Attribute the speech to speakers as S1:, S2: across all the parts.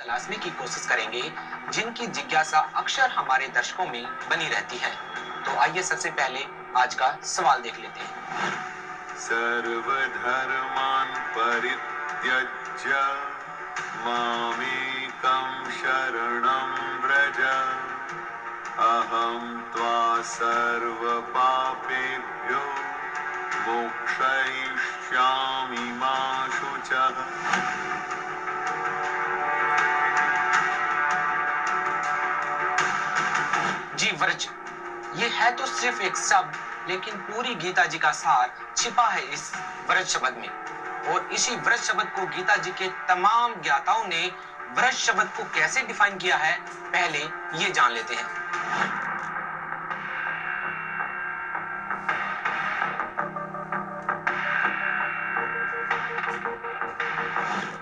S1: तलाशने की कोशिश करेंगे जिनकी जिज्ञासा अक्सर हमारे दर्शकों में बनी रहती है। तो आइए सबसे पहले आज का सवाल देख लेते हैं।
S2: सर्वधर्मान् परित्यज्य मामेकं शरणं व्रज अहं त्वा सर्वपापेभ्यो मोक्षयिष्यामि मा शुचः।
S1: जी व्रज, ये है तो सिर्फ एक शब्द, लेकिन पूरी गीता जी का सार छिपा है इस व्रज शब्द में। और इसी व्रज शब्द को गीता जी के तमाम ज्ञाताओं ने व्रज शब्द को कैसे डिफाइन किया है, पहले ये जान लेते हैं।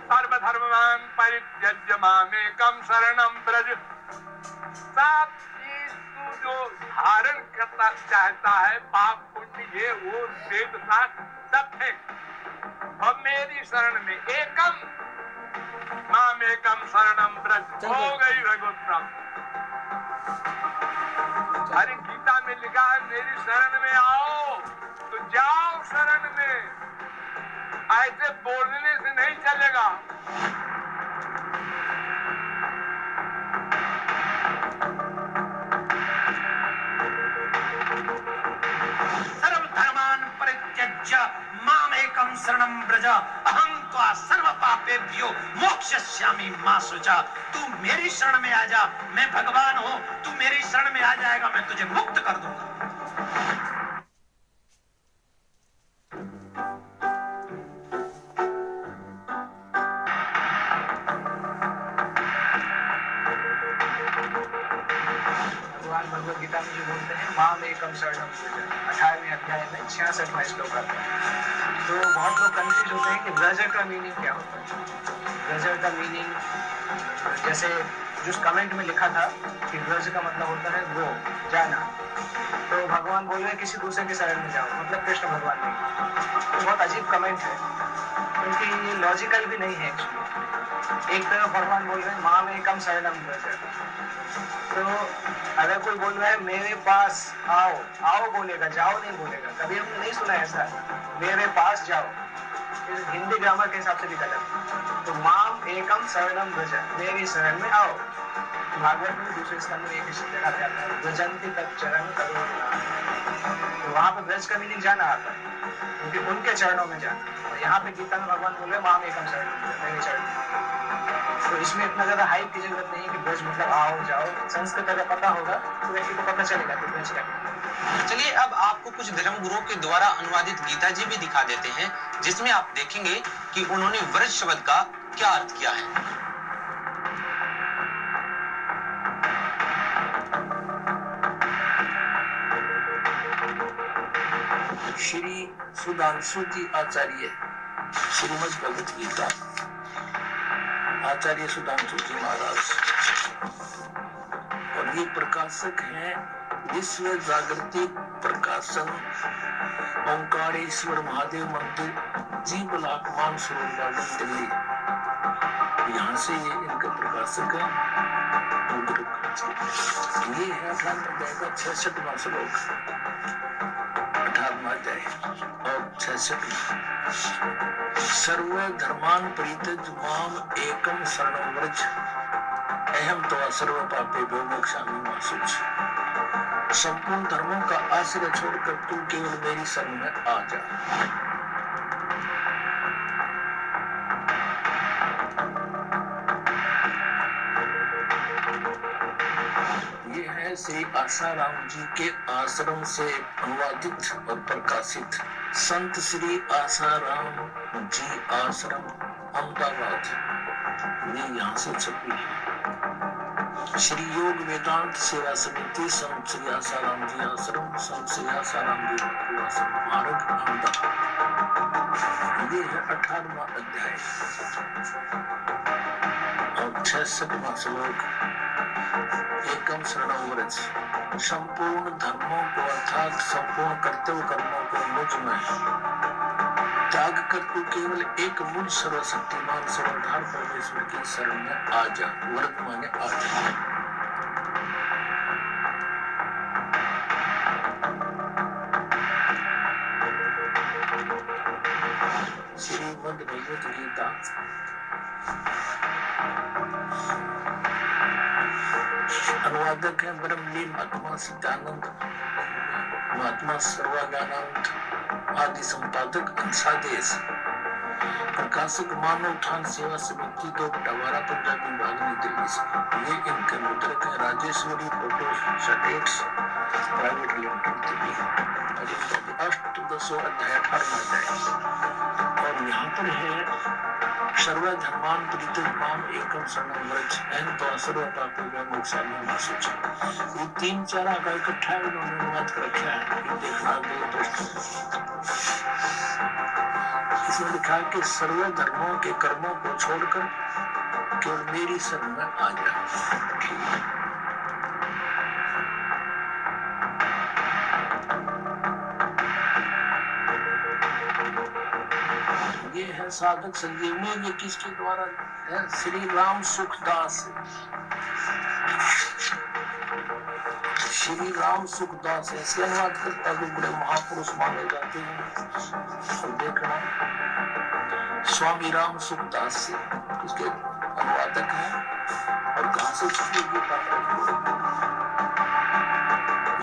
S3: सर्वधर्मान् परित्यज्य मामेकं शरणं व्रज। सब चीज तू जो धारण करना चाहता है, पाप पुण्य ये वो वेद शास्त्र सब है, और मेरी शरण में एकम मामेकम शरणम व्रज। हो गई भगवत प्राप्ति। अरे गीता में लिखा है मेरी शरण में आओ, तो जाओ शरण में, ऐसे बोलने से नहीं चलेगा।
S4: सर्वधर्मान् परित्यज्य मामेकं शरणं व्रज अहं त्वा सर्वपापेभ्यो मोक्षयिष्यामि मा शुचः। तू मेरी शरण में आ जा, मैं भगवान हूँ, तू मेरी शरण में आ जाएगा, मैं तुझे मुक्त कर दूंगा।
S5: भगवद गीता में जो बोलते हैं माम एकम शरणम व्रज, 18वें अध्याय में 66वां श्लोक आता है। तो बहुत लोग कंफ्यूज होते हैं कि व्रज का मीनिंग क्या होता है। व्रज का मीनिंग जैसे जिस कमेंट में लिखा था कि व्रज का मतलब होता है वो जाना, तो भगवान बोल रहे हैं किसी दूसरे के शरण में जाओ, मतलब कृष्ण भगवान नहीं। तो बहुत अजीब कमेंट है, क्योंकि ये लॉजिकल भी नहीं है एक्चुअली। एक तरफ भगवान बोल रहे हैं माम एकम शरणम व्रज, तो अगर कोई बोल रहा है मेरे पास आओ, आओ बोलेगा, जाओ नहीं बोलेगा। कभी हमने नहीं सुना ऐसा, मेरे पास जाओ, हिंदी ग्रामर के हिसाब से भी गलत। तो माम एकम शरणम व्रज, मेरी शरण में आओ। भागवत में दूसरे स्कंद में एक जगह पे आता है व्रजंती तत् चरण करो, तो वहां पे व्रज का मीनिंग जाना आता है, क्योंकि उनके चरणों में जाना। और यहाँ पे गीता में भगवान बोल रहे माम एकम शरणम व्रज, मेरे चरण। तो इसमें इतना ज्यादा हाइप की जरूरत नहीं है कि ब्रज मतलब आओ जाओ। संस्कृत अगर पता होगा तो व्यक्ति को पता चलेगा कि ब्रज क्या है।
S1: चलिए अब आपको कुछ धर्मगुरुओं के द्वारा अनुवादित गीता जी भी दिखा देते हैं, जिसमें आप देखेंगे कि उन्होंने व्रज शब्द का क्या अर्थ किया है।
S6: श्री सुधांशु जी आचार्य, श्रीमद् भगवत गीता, आचार्य सुधांशु जी महाराज, और ये प्रकाशक हैं विश्व जागृति प्रकाशन, ओंकारेश्वर महादेव मंदिर, जी ब्लॉक मानसरोवर गार्डन दिल्ली। यहाँ से ये इनके प्रकाशक हैं। ये है 66वां श्लोक, 18वां अध्याय और 66। सर्व धर्मान् परित्यज्य माम एकम शरणं व्रज अहं त्वा सर्व पापेभ्यो मोक्षयामि मा शुचः। संपूर्ण धर्मों का आश्रय छोड़कर तू केवल मेरी शरण में आ जा। ये है श्री आसाराम जी के आश्रम से अनुवादित और प्रकाशित संत श्री आसाराम जी आश्रम अहमदाबाद, ये यहाँ से छपी है। श्री योग वेदांत सेवा समिति, संत श्री आसाराम जी आश्रम, संत श्री आसाराम जी आश्रम, मार्ग अहमदाबाद। ये है 18वां अध्याय और 66वां श्लोक। एकम शरणं व्रज, संपूर्ण धर्मों को अर्थात संपूर्ण कर्तव्य कर्मों को मुझ में त्याग कर तू केवल एक मूल सर्वशक्तिमान सर्वधार परमेश्वर की शरण में आ जा। वर्तमान आ जा। श्रीमद् भगवत गीता अनुवादक है ब्रह्मलीन महात्मा सिद्धानंद, महात्मा सर्वागानंद आदि संपादक अंशादेश, प्रकाशक मानव उत्थान सेवा समिति 2/12 पंजाबी विभाग नई दिल्ली से। ये इनके मुद्रक है Rajeshwari photostats private limited Delhi. अष्टदशो अध्याय 18वां अध्याय। और यहाँ पर है सर्वधर्मान परित्यज्य एकम शरणं व्रज अहं सर्व पापेभ्यो मोक्षामि मा शुचि। ये 3-4 का इकट्ठा इन्होंने अनुवाद कर रखा है। ये देखना अगले प्रश्न। इसमें लिखा है कि सर्व धर्मों के कर्मों को छोड़कर केवल मेरी शरण में आ जाए। ये है साधक संजीवनी। ये किसके द्वारा है? श्री राम सुखदास। श्री राम सुखदास ऐसे अनुवाद करता जो बड़े महापुरुष माने जाते हैं। और देखना स्वामी राम सुखदास से इसके अनुवादक हैं। और कहाँ से छपी गीता?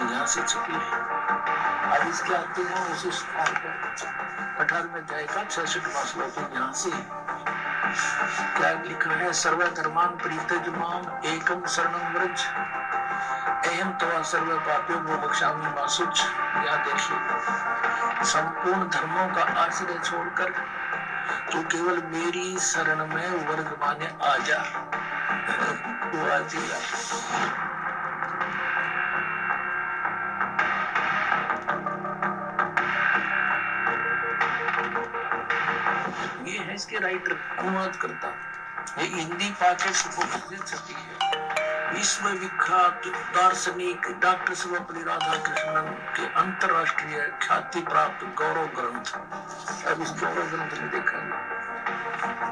S6: यहाँ से छपी है। अब इसके आते हैं उसी स्थान पर 18वें अध्याय का 66वां श्लोक। यहाँ से क्या लिखा है? सर्वधर्मान परित्यज्य माम एकम शरणं व्रज अहं त्वा सर्व पापेभ्यो मोक्षामि मा शुचि। यहाँ देखिए, संपूर्ण धर्मों का आश्रय छोड़कर तू केवल मेरी शरण में वर्ग माने आ जा। वो आ जाएगा। इसके राइटर अनुवाद करता। ये हिंदी पाठक से छपी है। विश्व विख्यात दार्शनिक डॉक्टर सर्वपल्ली राधाकृष्णन के अंतरराष्ट्रीय ख्याति प्राप्त गौरव ग्रंथ। अब इस गौरव ग्रंथ में देखा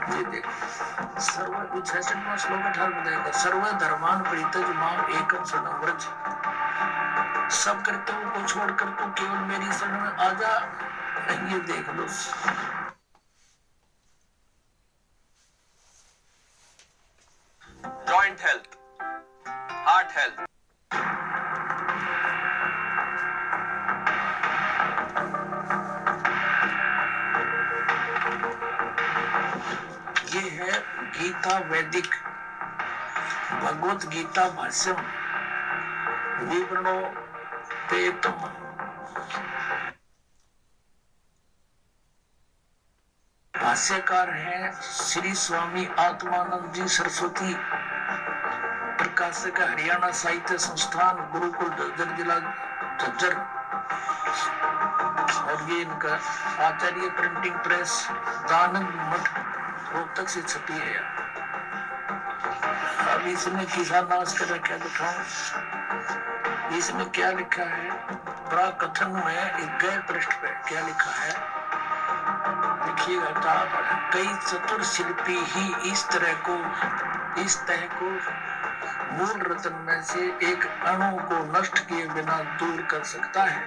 S6: ये देखो सर्व 66वां श्लोक 18 बताएगा। सर्व धर्मान परित्यज्य माम एकम शरणं व्रज। सब कर्तव्यों को छोड़कर तू केवल मेरी शरण में आ जा। ये देख लो।
S1: जॉइंट हेल्थ, हार्ट हेल्थ,
S6: ये है गीता वैदिक भगवत गीता भाष्यम विवरणोपेतम। भाष्यकार है श्री स्वामी आत्मानंद जी सरस्वती, प्रकाशक हरियाणा साहित्य संस्थान, गुरुकुल झज्जर, जिला झज्जर। और ये इनका आचार्य प्रिंटिंग प्रेस दानंद मठ रोहतक से छपी है। अब इसमें किसान नाश कर रखा दिखाऊं। इसमें क्या लिखा है? प्राकथन में एक गए पृष्ठ पे क्या लिखा है देखिएगा। कई चतुर शिल्पी ही इस तह को मूल रत्न में से एक अणु को नष्ट किए बिना दूर कर सकता है।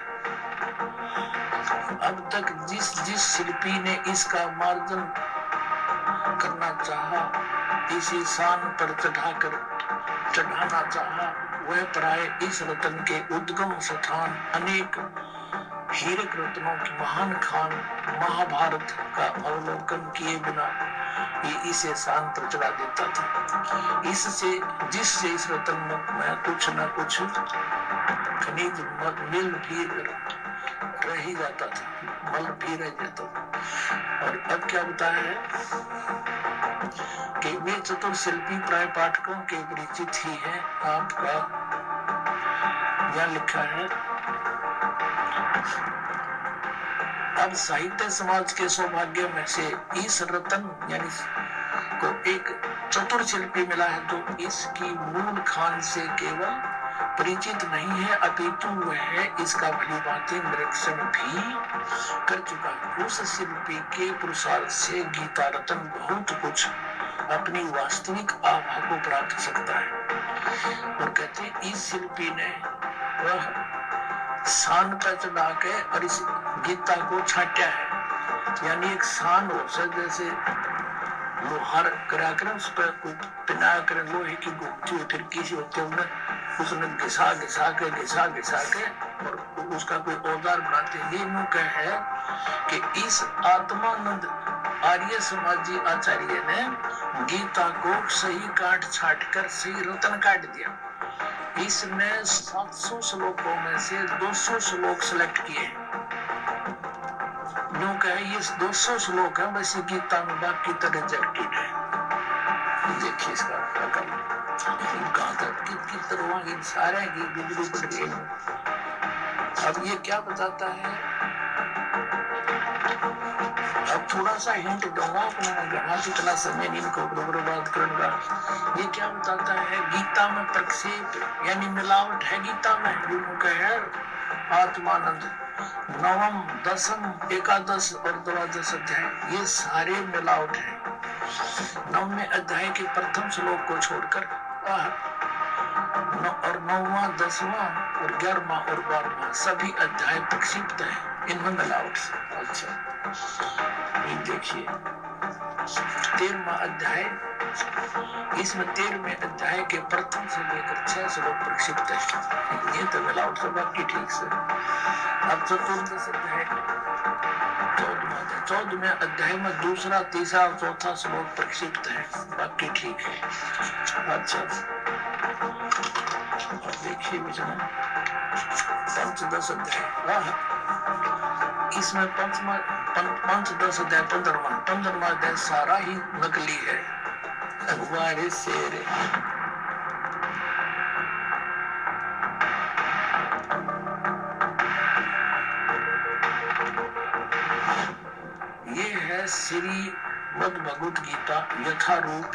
S6: अब तक जिस शिल्पी ने इसका मार्जन करना चाहा, इसी शान पर चढ़ाना चाहा, वह प्राय इस रत्न के उद्गम स्थान अनेक हीरक रत्नों की महान खान महाभारत का अवलोकन किए बिना ये इसे शान पर चढ़ा देता था। जिससे इस रत्न में कुछ न कुछ खनिज मिल भी रह ही जाता था, मल भी रह जाता था। और अब क्या बताया है कि वे चतुर शिल्पी प्राय पाठकों के परिचित ही है। आपका यह लिखा है। अब साहित्य समाज के सौभाग्य में से इस रत्न यानी को एक चतुर शिल्पी मिला है, तो इसकी मूल खान से केवल परिचित नहीं है, अपितु वह इसका भली भांति निरीक्षण भी कर चुका है। उस शिल्पी के पुरुषार्थ से गीता रत्न बहुत कुछ अपनी वास्तविक आभा को प्राप्त सकता है। और कहते हैं इस शिल्पी ने वह सान पर चढ़ा के और इस गीता को छाटा है, यानी एक सान हो से जैसे लोहार करा कर उस पर पिना कर लोहे की घूमती हुई फिरकी सी होती है, उसने घिसा घिसा के और उसका कोई औजार बनाते हैं। ये नुक है कि इस आत्मानंद आर्य समाजी आचार्य ने गीता को सही काट छाट कर सही रतन काट दिया। इसने 700 श्लोकों में से 200 श्लोक सिलेक्ट किए। यूं कहे ये 200 श्लोक है बस ये गीता में, बाकी तो रिजेक्टेड है। देखिए इसका कहाँ तक कितनी तरह सारे की बिजली पड़ गई। अब ये क्या बताता है, अब थोड़ा सा हिंट दूंगा, अपना इतना समय नहीं इनको बर्बाद करने का। ये क्या बताता है, गीता में प्रक्षेप यानी मिलावट है गीता में। जो है आत्मानंद 9वीं 10वीं 11 और 12 अध्याय ये सारे मिलावट है। 9वें अध्याय के प्रथम श्लोक को छोड़कर और 9वां 10वां और 11वां और 12वां सभी अध्याय प्रक्षिप्त है इनमें मिलावट से। अच्छा ये देखिए 13वां अध्याय, इसमें 13वें अध्याय के प्रथम से लेकर 6 श्लोक प्रक्षिप्त है। ये तो मिलावट से बाकी ठीक से। अब 14 अध्याय 14वें अध्याय में दूसरा तीसरा और चौथा श्लोक प्रक्षिप्त है, बाकी ठीक है। अच्छा और देखिए पंचदश अध्याय, इसमें पंचदश अध्याय 15वां अध्याय सारा ही नकली है। अखबार शेर ये है श्रीमद् भगवत गीता यथारूप।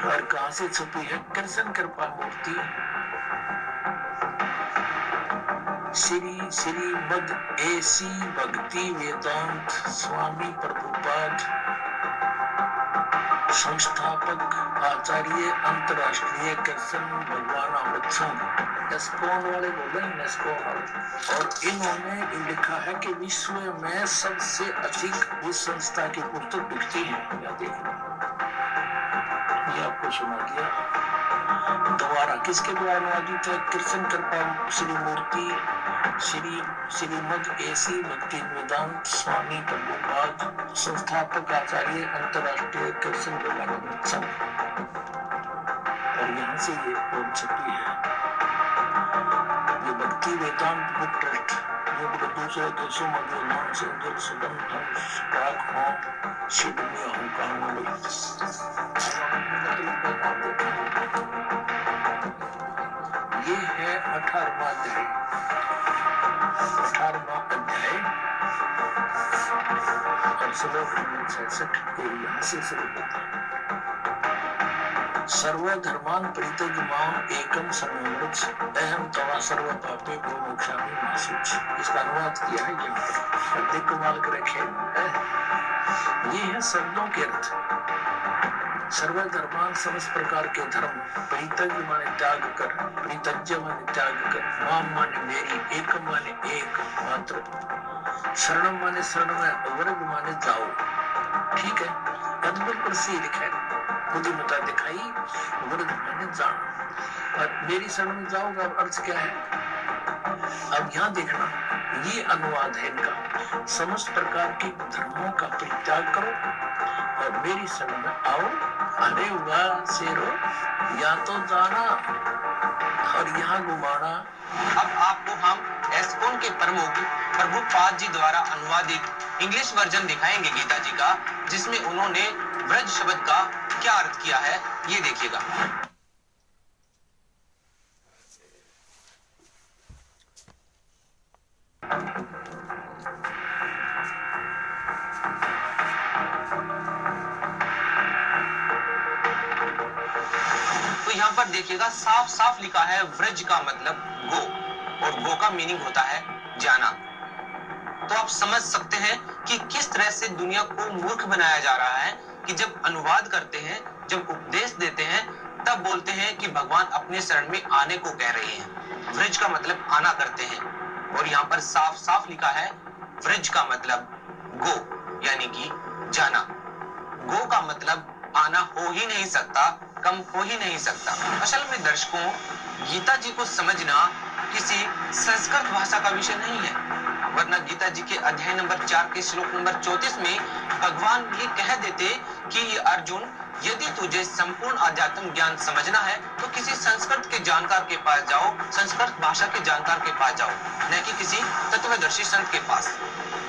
S6: और कहां से छपी है, कृष्ण कृपा मूर्ति श्रीमद् एसी भक्ति वेदांत स्वामी प्रभुपाद संस्थापक आचार्य अंतरराष्ट्रीय कृष्ण भगवान अमृत संघ एस्कॉन वाले बोले एस्कॉन वाले। और इन्होंने लिखा है कि विश्व में सबसे अधिक इस संस्था की पुस्तक बिकती है। या देखो ये आपको सुना दिया दोबारा किसके द्वारा अनुवादित है, कृष्ण कृपा श्री मूर्ति श्रीमद् एसी भक्ति वेदांत स्वामी प्रभुपाद संस्थापक आचार्य अंतरराष्ट्रीय कृष्ण भगवान संघ। और यहाँ से ये ओम छपी है। ये भक्ति वेदांत बुक ट्रस्ट जो दूसरे देशों में जो Los Angeles London Stockholm Sydney Hong Kong में ये है 18वां अध्याय। 18वां अध्याय और श्लोक 66 के यहाँ से शुरू होता है। सर्वधर्मान् परित्यज्य माम् एकं शरणमव्रज अहं तव सर्व पापेभ्यो मोक्षामि मा शुचि। इसका अनुवाद किया है यहाँ पर, देख कमाल कर रखे। ये है शब्दों के अर्थ। सर्वधर्मान समस्त प्रकार के धर्म, परित्यज्य माने त्याग कर, परित्यज्य माने त्याग कर, माम माने मेरी, एकम माने एक मात्र, शरणम माने शरण में, वर्ग माने जाओ। ठीक है, अद्भुत प्रसिद्ध लिखा है, बुद्धिमता दिखाई, वर्ग माने जाना। और मेरी शरण में जाओगा अर्थ क्या है, अब यहाँ देखना, ये अनुवाद है इनका। समस्त प्रकार के धर्मों का परित्याग करो और मेरी शरण में आओ। अरे वाह शेरो, या तो जाना और यहाँ घुमाना।
S1: अब आपको हम एस्कॉन के प्रमुख प्रभुपाद जी द्वारा अनुवादित इंग्लिश वर्जन दिखाएंगे गीता जी का, जिसमें उन्होंने व्रज शब्द का क्या अर्थ किया है, ये देखिएगा। यहाँ पर देखिएगा साफ साफ लिखा है व्रज का मतलब गो, और गो का मीनिंग होता है जाना। तो आप समझ सकते हैं कि किस तरह से दुनिया को मूर्ख बनाया जा रहा है कि जब अनुवाद करते हैं, जब उपदेश देते हैं, तब बोलते हैं कि भगवान अपने शरण में आने को कह रहे हैं। व्रज का मतलब आना करते हैं, और यहाँ पर साफ साफ लिखा है व्रज का मतलब गो, यानी कि जाना। गो का मतलब आना हो ही नहीं सकता, कम हो ही नहीं सकता। असल में दर्शकों, गीता जी को समझना किसी संस्कृत भाषा का विषय नहीं है, वरना गीता जी के अध्याय नंबर 4 के श्लोक नंबर 34 में भगवान ये कह देते कि अर्जुन, यदि तुझे संपूर्ण आध्यात्म ज्ञान समझना है तो किसी संस्कृत के जानकार के पास जाओ, संस्कृत भाषा के जानकार के पास जाओ, न कि किसी तत्वदर्शी संत के पास।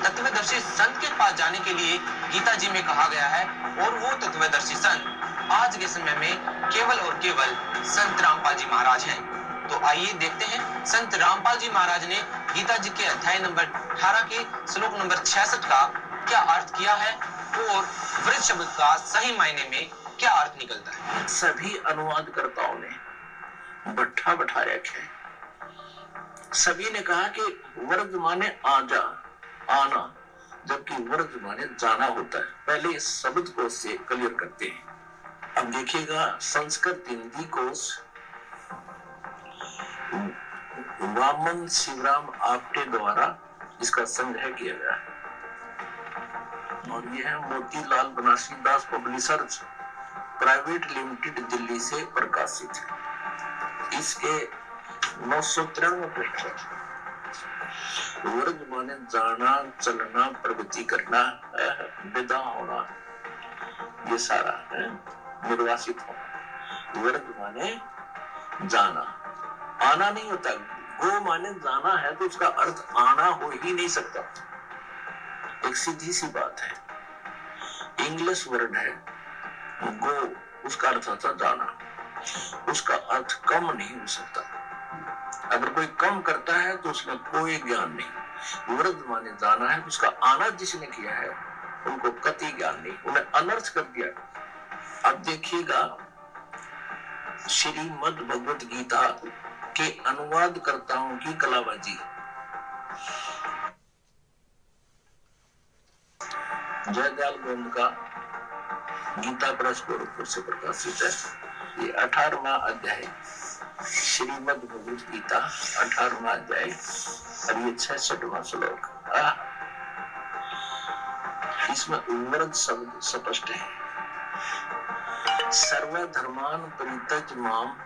S1: तत्वदर्शी संत के पास जाने के लिए गीता जी में कहा गया है, और वो तत्वदर्शी संत आज के समय में केवल और केवल संत रामपाल जी महाराज हैं। तो आइए देखते हैं संत रामपाल जी महाराज ने गीता जी के अध्याय नंबर 18 के श्लोक नंबर 66 का क्या अर्थ किया है, और व्रज शब्द का सही मायने में क्या अर्थ निकलता है।
S6: सभी अनुवादकर्ताओं ने भट्ठा बैठा रखे हैं। सभी ने कहा कि व्रज माने आजा, आना, जबकि व्रज माने जाना होता है। पहले इस शब्द को से क्लियर करते हैं। अब देखिएगा, संस्कृत हिंदी कोश वामन शिवराम आपटे द्वारा इसका संग्रह किया गया है, और यह है मोतीलाल बनारसी दास पब्लिशर्स प्राइवेट लिमिटेड, दिल्ली से प्रकाशित है। इसके 993 पृष्ठ है। वर्ग माने जाना, चलना, प्रगति करना, विदा होना, ये सारा है, निर्वासित होना। वर्ग माने जाना, आना नहीं होता। गो माने जाना है तो उसका अर्थ आना हो ही नहीं सकता। एक सीधी सी बात है। इंग्लिश वर्ड है गो, उसका अर्थ होता जाना, उसका अर्थ कम नहीं हो सकता। अगर कोई कम करता है तो उसमें कोई ज्ञान नहीं। व्रज माने जाना है, उसका आना जिसने किया है उनको कति ज्ञान नहीं, उन्हें अनर्थ कर दिया। अब देखिएगा, श्रीमद् भगवत गीता के अनुवादकर्ताओं की कलाबाजी। जयदयाल गोविंद का गीता प्रेस गोरखपुर से प्रकाशित है। ये 18वां अध्याय श्रीमद् भगवत गीता 18वां अध्याय और ये 66वां श्लोक। इसमें व्रज शब्द स्पष्ट है। सर्वधर्मान परित्यज माम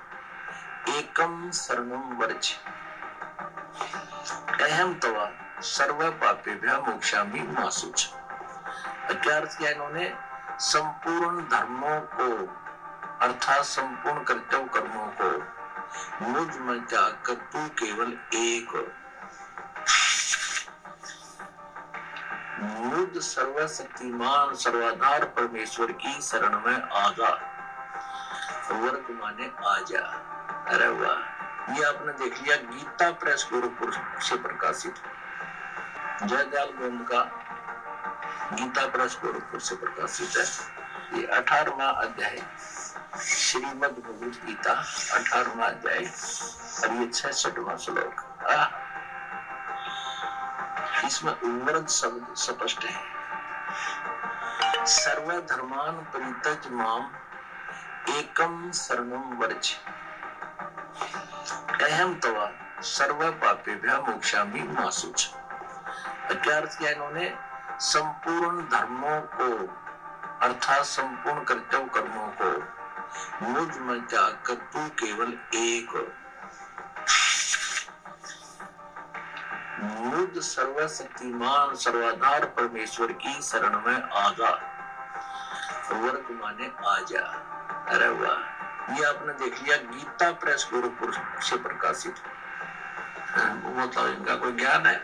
S6: एकम शरणम व्रज अहम तवा सर्व पापेभ्यः मोक्षामि मा शुचः। क्या अर्थ किया इन्होंने? संपूर्ण धर्मों को अर्थात संपूर्ण कर्तव्य कर्मों को मुझ में त्याग कर तू केवल एक मुझ सर्वशक्तिमान सर्वाधार परमेश्वर की शरण में आजा। वर्ग माने आजा। अरे वाह, ये आपने देख लिया, गीता प्रेस गोरखपुर से प्रकाशित। जयदयाल गोविंद का गीता प्रेस गोरखपुर से प्रकाशित है। ये 18वां अध्याय श्रीमद् भगवत गीता 18वां अध्याय और ये 66वां श्लोक। इसमें व्रज शब्द स्पष्ट है। सर्वधर्मान परित्यज माम एकम शरणम व्रज अहम तवा सर्व पापेभ्यः मोक्षामि मा शुचः। क्या अर्थ किया इन्होंने? संपूर्ण धर्मों को अर्थात संपूर्ण कर्तव्य कर्मों को मुझ में त्याग कर तू केवल एक मुझ सर्वशक्तिमान सर्वाधार परमेश्वर की शरण में आजा। वर्ग माने आजा। अरे वाह, ये आपने देख लिया, गीता प्रेस गोरखपुर से प्रकाशित। बताओ, इनका कोई ज्ञान है?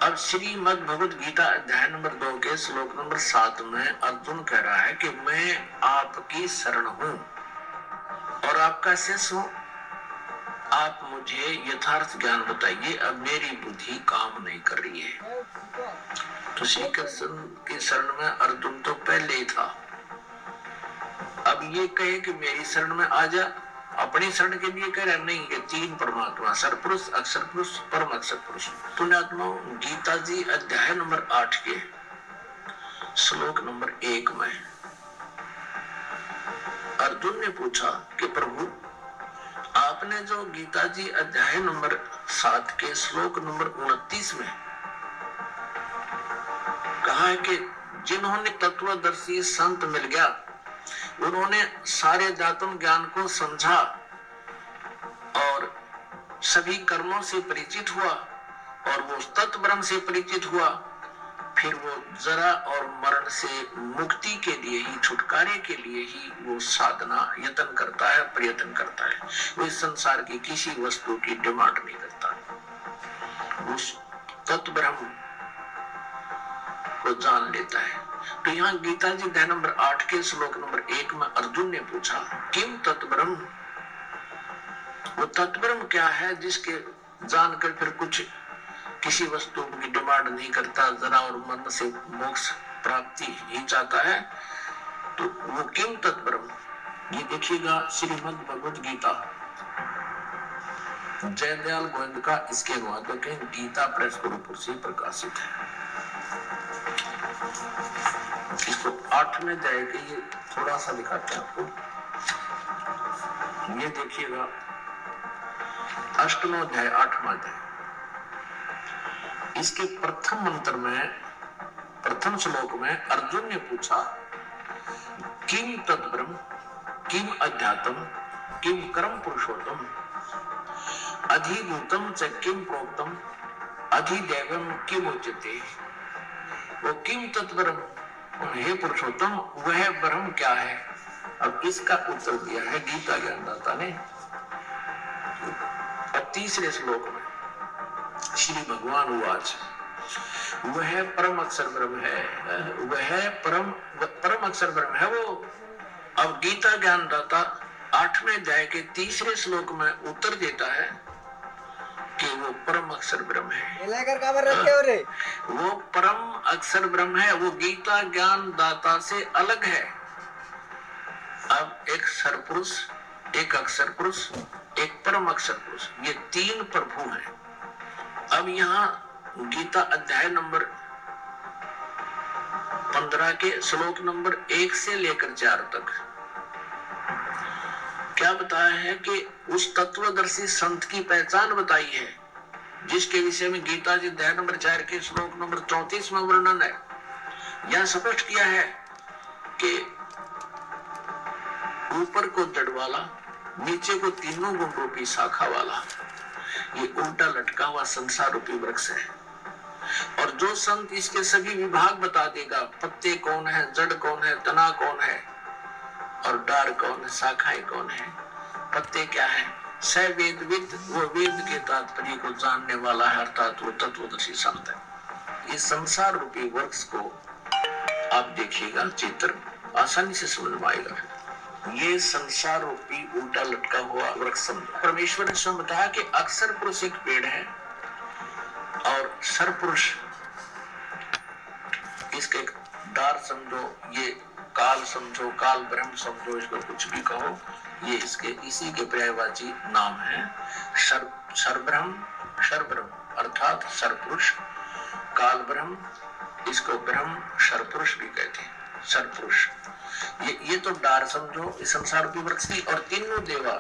S6: अब श्रीमद् भगवत गीता अध्याय नंबर 2 के श्लोक नंबर 7 में अर्जुन कह रहा है कि मैं आपकी शरण हूं और आपका शिष्य हूं। आप मुझे यथार्थ ज्ञान बताइए। अब मेरी बुद्धि काम नहीं कर रही है। तो श्री कृष्ण की शरण में अर्जुन तो पहले ही था। अब ये कहे कि मेरी शरण में आ जा, अपनी शरण के लिए कह रहे नहीं, ये तीन परमात्मा, सरपुरुष, अक्षर पुरुष, परम अक्षर पुरुष। पुण्यात्मा, गीता जी अध्याय नंबर 8 के श्लोक नंबर 1 में अर्जुन ने पूछा कि प्रभु, आपने जो गीता जी अध्याय नंबर 7 के श्लोक नंबर 29 में कहा है कि जिन्होंने तत्वदर्शी संत मिल गया, उन्होंने सारे जातम ज्ञान को समझा और सभी कर्मों से परिचित हुआ और वो तत्व ब्रह्म से परिचित हुआ, फिर वो जरा और मरण से मुक्ति के लिए ही, छुटकारे के लिए ही वो साधना यत्न करता है, प्रयत्न करता है। वो इस संसार की किसी वस्तु की डिमांड नहीं करता, उस तत्व ब्रह्म को जान लेता है। तो यहाँ गीता जी अध्याय नंबर 8 के श्लोक नंबर 1 में अर्जुन ने पूछा, किम तत्व ब्रह्म, वो तत्व ब्रह्म क्या है जिसके जानकर फिर कुछ किसी वस्तु की डिमांड नहीं करता, जरा और मन से मोक्ष प्राप्ति ही चाहता है, तो वो किम तत्व ब्रह्म। ये देखिएगा श्रीमद् भगवद गीता, जयदयाल गोविंद का इसके अनुवादक है, गीता प्रेस गुरुपुर से प्रकाशित है। इसको 8 में जाएगा, ये थोड़ा सा दिखाते हैं आपको। ये देखिएगा 8वां अध्याय 8वां अध्याय, इसके प्रथम मंत्र में, प्रथम श्लोक में अर्जुन ने पूछा, किम तद्ब्रह्म, किम अध्यात्म, किम कर्म पुरुषोत्तम, अधिभूतम च किम प्रोक्तम, अधिदैवम किम उच्यते। वो किम तद्ब्रह्म, हे पुरुषोत्तम, वह ब्रह्म क्या है? अब इसका उत्तर दिया है गीता ज्ञानदाता ने। और तीसरे श्लोक में श्री भगवान उवाच, वह परम अक्षर ब्रह्म है, वह परम अक्षर ब्रह्म है वो। अब गीता ज्ञानदाता 8वें अध्याय के तीसरे श्लोक में उत्तर देता है कि वो परम अक्षर ब्रह्म है। वो परम अक्षर ब्रह्म है, वो गीता ज्ञान दाता से अलग है। अब एक सरपुरुष, एक अक्षर पुरुष, एक परम अक्षर पुरुष, ये तीन प्रभु हैं। अब यहाँ गीता अध्याय नंबर 15 के श्लोक नंबर 1 से लेकर 4 तक क्या बताया है कि उस तत्वदर्शी संत की पहचान बताई है, जिसके विषय में गीता जी अध्याय नंबर 4 के श्लोक नंबर 34 में वर्णन है। यह स्पष्ट किया है कि ऊपर को जड़ वाला, नीचे को तीनों गुण रूपी शाखा वाला, ये उल्टा लटका हुआ संसार रूपी वृक्ष है। और जो संत इसके सभी विभाग बता देगा, पत्ते कौन है, जड़ कौन है, तना कौन है और डार कौन है, शाखाएं कौन है, पत्ते क्या है, स वेदविद, वो वेद के तात्पर्य को जानने वाला है, अर्थात वो तत्वदर्शी संत है। इस संसार रूपी वृक्ष को आप देखिएगा, चित्र आसानी से समझ में आएगा। ये संसार रूपी उल्टा लटका हुआ वृक्ष समझो। परमेश्वर ने स्वयं बताया कि अक्षर पुरुष एक पेड़ है और सरपुरुष इसके डार समझो, ये काल समझो, काल ब्रह्म समझो, इसको कुछ भी कहो, ये इसके इसी के पर्यायवाची नाम है। सरब्रह्म अर्थात सरपुरुष, काल ब्रह्म, इसको ब्रह्म सरपुरुष भी कहते हैं। सरपुरुष ये तो डार समझो इस संसार की वृक्ष की। और तीनों देवा,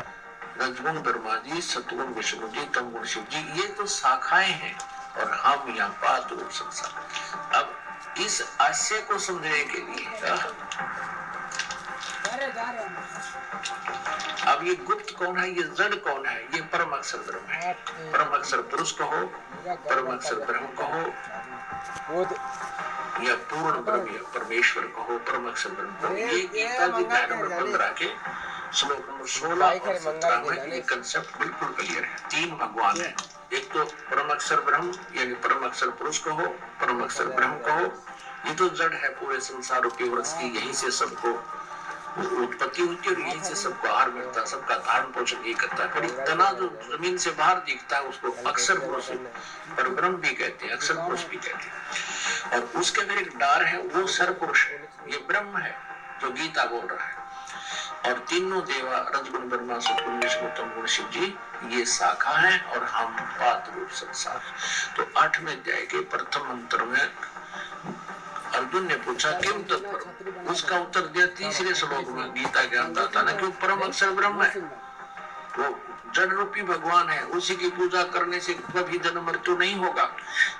S6: रजगुण ब्रह्मा जी, सतगुण विष्णु जी, तमगुण शिव जी, ये तो शाखाएं हैं और हम यहाँ पाद रूप संसार। अब इस आशय को समझने के लिए अब ये गुप्त कौन है, ये जड़ कौन है, ये परम अक्षर ब्रह्म है। परम अक्षर पुरुष कहो, परम अक्षर ब्रह्म कहो, या पूर्ण ब्रह्म या परमेश्वर कहो, परम अक्षर ब्रह्म कहो। ये गीता जी अध्याय नंबर 15 के श्लोक नंबर 16 और 17 में ये कंसेप्ट बिल्कुल क्लियर है। तीन भगवान है, एक तो परम अक्षर ब्रह्म यानी परम अक्षर पुरुष कहो, परम अक्षर ब्रह्म कहो। ये तो जड़ है पूरे संसार रूपी वृक्ष की, यहीं से सबको उत्पत्ति होती है और यहीं से सबको आहार मिलता है, सबका धारण पोषण ये करता है। फिर तना जो जमीन से बाहर दिखता है उसको अक्षर पुरुष पर ब्रह्म भी कहते हैं, अक्षर पुरुष भी कहते हैं। और उसके अंदर एक डार है, वो सर पुरुष है, ये ब्रह्म है जो गीता बोल रहा है। और तीनों देवा रजगुण ब्रह्मा सतगुण विष्णु तमगुण शिव जी ये शाखा है और हम पाद रूप संसार। तो 8वें अध्याय के प्रथम मंत्र में अर्जुन ने पूछा क्यों तत्पर, उसका उत्तर दिया तीसरे श्लोक में गीता ज्ञानदाता ने, क्यों परम अक्षर ब्रह्म है, वो जड़ रूपी भगवान है, उसी की पूजा करने से कभी जन्म मृत्यु नहीं होगा।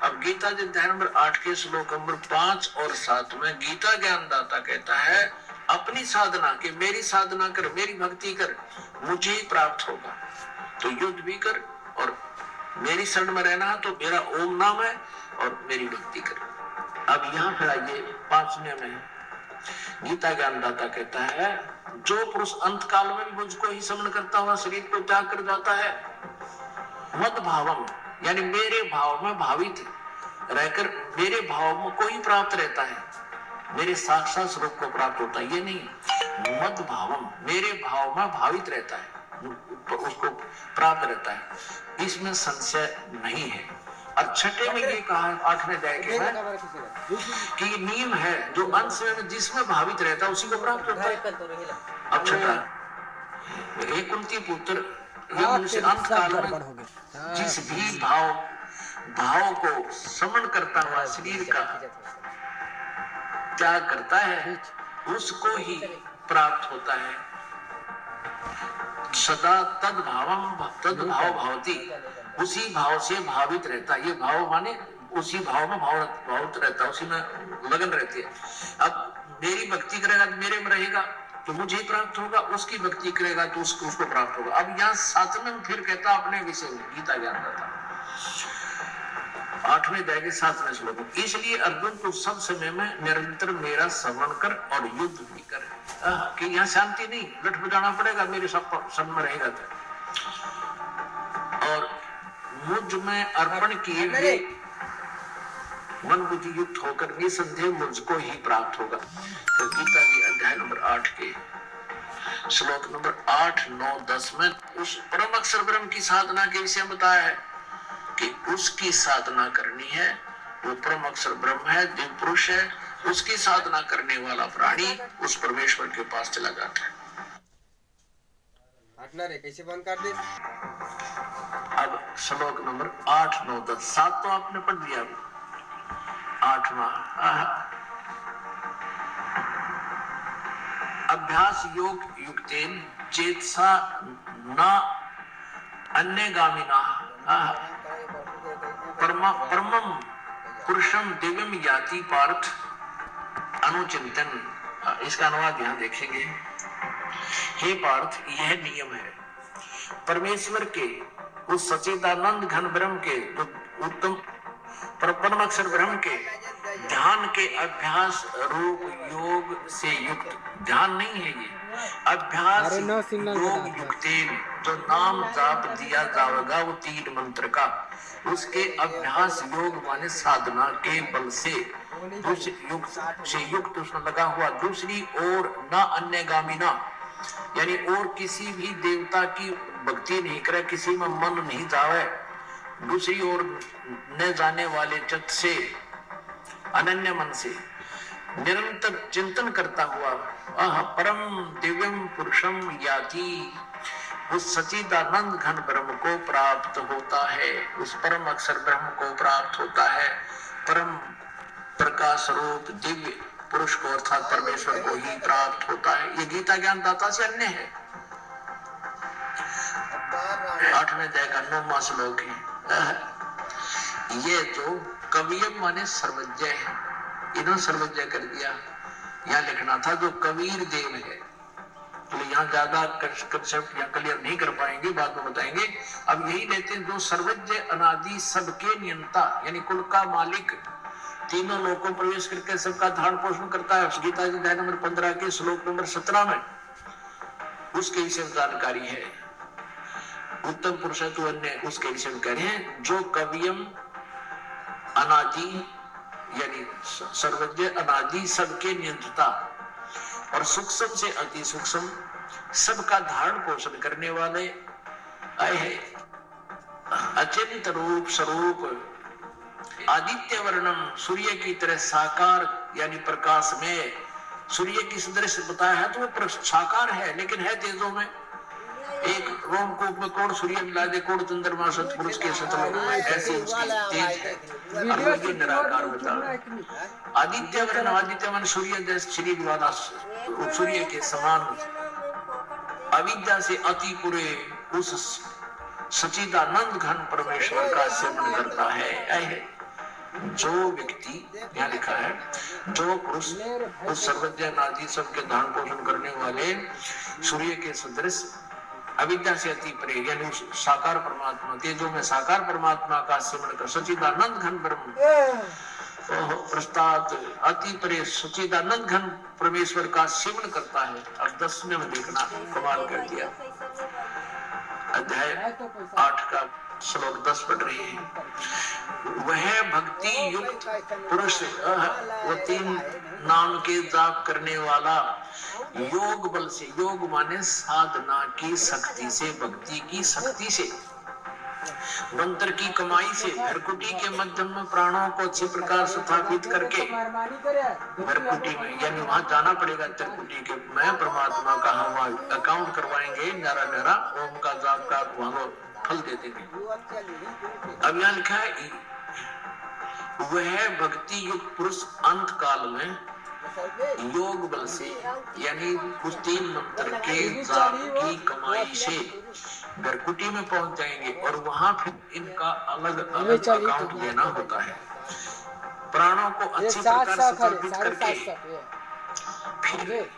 S6: अब गीता जी अध्याय नंबर 8 के श्लोक नंबर 5 और 7 में गीता ज्ञानदाता कहता है अपनी साधना के, मेरी साधना कर, मेरी भक्ति कर, मुझे ही प्राप्त होगा। तो युद्ध भी कर और मेरी शरण में रहना है, तो मेरा ओम नाम है और मेरी भक्ति कर। अब यहाँ फिर आइए 5वें में गीता ज्ञानदाता कहता है जो पुरुष अंत काल में भी मुझको ही समन करता हुआ शरीर को त्याग कर जाता है, मद भावम यानी मेरे भाव में भावित रहकर मेरे भाव में को ही प्राप्त रहता है, मेरे साक्षात स्वरूप को प्राप्त होता है। ये नहीं, मद भावम मेरे भाव में भावित रहता है, उसको प्राप्त रहता है, इसमें संशय नहीं है। और छठे में ये कहा 8वें अध्याय के में कि नियम है जो अंश में जिसमें भावित रहता है उसी को प्राप्त होता है। अब छठा, हे कुंती पुत्र, ये मनुष्य अंत काल में जिस भी भाव को समन करता हुआ शरीर का त्याग करता है उसको ही प्राप्त होता है। सदा तद भाव भावती, उसी भाव से भावित रहता है। ये भाव माने उसी भाव में भावित रहता है, उसी में लगन रहती है। अब मेरी भक्ति करेगा तो मेरे में रहेगा तो मुझे ही प्राप्त होगा, उसकी भक्ति करेगा तो उसको प्राप्त होगा। अब यहाँ 7वें में फिर कहता अपने विषय में गीता ज्ञानदाता 8वें अध्याय के 7वें श्लोक में, इसलिए अर्जुन को सब समय में निरंतर मेरा स्मरण कर और युद्ध भी कर। कि यहाँ शांति नहीं, लठ बजाना पड़ेगा, मेरे सब में रहेगा तो। और मुझ में अर्पण किए हुए मन बुद्धि युक्त होकर निसंदेह मुझको ही प्राप्त होगा। तो गीता जी अध्याय नंबर 8 के श्लोक नंबर 8, 9, 10 में उस परम अक्षर ब्रह्म की साधना के विषय में बताया है कि उसकी साधना करनी है। वो परम अक्षर ब्रह्म है, दिव्य पुरुष है, उसकी साधना करने वाला प्राणी उस परमेश्वर के पास चला जाता है।
S7: कैसे बंद कर दे?
S6: अब श्लोक नंबर 8, 9, 10, 7 तो आपने पढ़ दिया, 8वां अभ्यास योग युक्तेन चेतसा न अन्यगामिना परमम पुरुषम दिव्यम याति पार्थ अनुचिंतन। इसका अनुवाद यहाँ देखेंगे। हे पार्थ, यह नियम है परमेश्वर के उस सच्चिदानंद घन ब्रह्म के उत्तम परम अक्षर ब्रह्म के ध्यान के अभ्यास रूप योग से युक्त। ध्यान नहीं है ये, अभ्यास योग युक्तेन, जो नाम जाप दिया जाएगा वो 3 मंत्र का, उसके अभ्यास योग माने साधना के बल से युक्त उसमें लगा हुआ। दूसरी ओर न अन्यगामिना, यानी और किसी भी देवता की भक्ति नहीं करे, किसी में मन नहीं जावे, दूसरी ओर न जाने वाले चित्त से, अनन्य मन से निरंतर चिंतन करता हुआ परम दिव्यम पुरुषम याति, उस सच्चिदानंद घन ब्रह्म को प्राप्त होता है, उस परम अक्षर ब्रह्म को प्राप्त होता है। परम प्रकाश रूप दिव्य पुरुष को अर्थात परमेश्वर को ही प्राप्त होता है। ये गीता ज्ञानदाता से अन्य है। 8वें अध्याय का 9वां श्लोक है। ये तो कवियम माने सर्वज्ञ है, इन्होंने सर्वज्ञ कर दिया। यहाँ लिखना था जो कबीर देव है, तो यहाँ ज्यादा कंसेप्ट यहाँ क्लियर नहीं कर पाएंगे, बाद में बताएंगे। अब यही लेते हैं जो सर्वज्ञ अनादि सबके नियंता, यानी कुल का मालिक, तीनों लोगों प्रवेश करके सबका धारण पोषण करता है। गीता अध्याय नंबर 15 के श्लोक नंबर 17 में उसके विषय में जानकारी है। उत्तम पुरुष तो अन्य, उसके विषय में कह रहे हैं जो कवियम अनादि यानी सर्वज्ञ अनादि सबके नियंत्रता और सूक्ष्म से अति सूक्ष्म सबका धारण पोषण करने वाले अचिंत रूप स्वरूप आदित्य वर्णम, सूर्य की तरह साकार यानी प्रकाश में सूर्य की सदृश बताया है तो वो साकार है, लेकिन है तेजों में। एक रोम कूप में कोण सूर्य मिला दे, कोण चंद्रमा सतपुरुष के सतलोक में, ऐसे उसकी तेज है। अद्वितीय निराकार बता। आदित्य वर्ण, आदित्य मन सूर्य जैसे श्री विवादा सूर्य के समान अविद्या से अति पूरे उस सच्चिदानंद घन परमेश्वर का सेवन करता है। जो व्यक्ति, यहाँ लिखा है, जो पुरुष उस सर्वज्ञ नादि सबके धारण पोषण करने वाले सूर्य के सदृश अविद्या से अति परे यानी साकार परमात्मा, तेजो में साकार परमात्मा का सेवन कर सच्चिदानंद घन ब्रह्म प्रस्ताव अति परे सच्चिदानंद घन परमेश्वर का सेवन करता है। अब 10वें में देखना कमाल कर दिया। अध्याय 8 का श्लोक 10 पढ़ रही है। वह भक्ति युक्त पुरुष वो 3 नाम के जाप करने वाला योग बल से, योग माने साधना की शक्ति से, भक्ति की शक्ति से, मंत्र की कमाई से, भरकुटी के मध्यम में प्राणों को अच्छी प्रकार स्थापित करके, भरकुटी में यानी वहां जाना पड़ेगा त्रिकुटी के, मैं परमात्मा का हम अकाउंट करवाएंगे, न्यारा न्यारा ओम का जाप का वहां फल दे देंगे। अब यहाँ लिखा है वह भक्ति युक्त पुरुष अंत काल में योग बल से यानी उस 3 मंत्र के जाप की कमाई से भरकुटी में पहुंच जाएंगे और वहां फिर इनका अलग अलग अकाउंट देना होता है। प्राणों को अच्छी प्रकार स्थापित करके फिर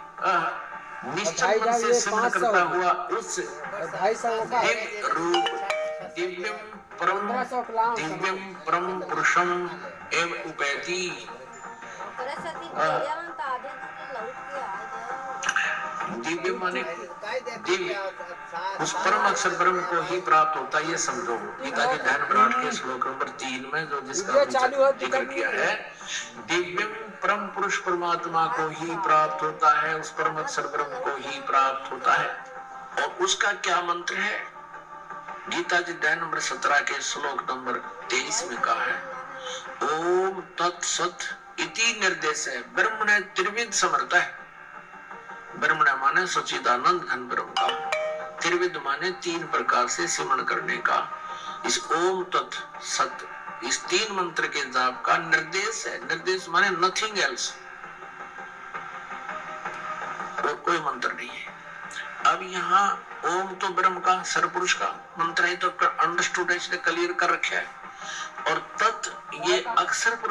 S6: निश्चल मन से सेवन करता हुआ उस दिव्य रूप दिव्यम परम पुरुषम एवं उपैति दिव्य माने दिव्य उस परम अक्षर ब्रह्म को ही प्राप्त होता है। ये समझो गीता के ध्यान पाठ के श्लोक नंबर 3 में जो जिसका जिक्र किया है, दिव्य परम पुरुष परमात्मा को ही प्राप्त होता है, उस परम अक्षर ब्रह्म को ही प्राप्त होता है। और उसका क्या मंत्र है? गीता के ध्यान नंबर 17 के श्लोक नंबर 23 में कहा है, ओम तत्सत इति निर्देश है। ब्रह्म ने त्रिविध समर्थ है। ब्रह्म ने माने सच्चिदानंद घन ब्रह्म का, त्रिविध माने 3 प्रकार से सिमरण करने का। इस ओम तत् सत इस 3 मंत्र के जाप का निर्देश है। निर्देश माने नथिंग एल्स, और कोई मंत्र नहीं है। अब यहाँ ओम तो ब्रह्म का सर्वपुरुष का मंत्र है, तो अंडरस्टूड है, इसने क्लियर कर रखा है। और तत् ये अक्षर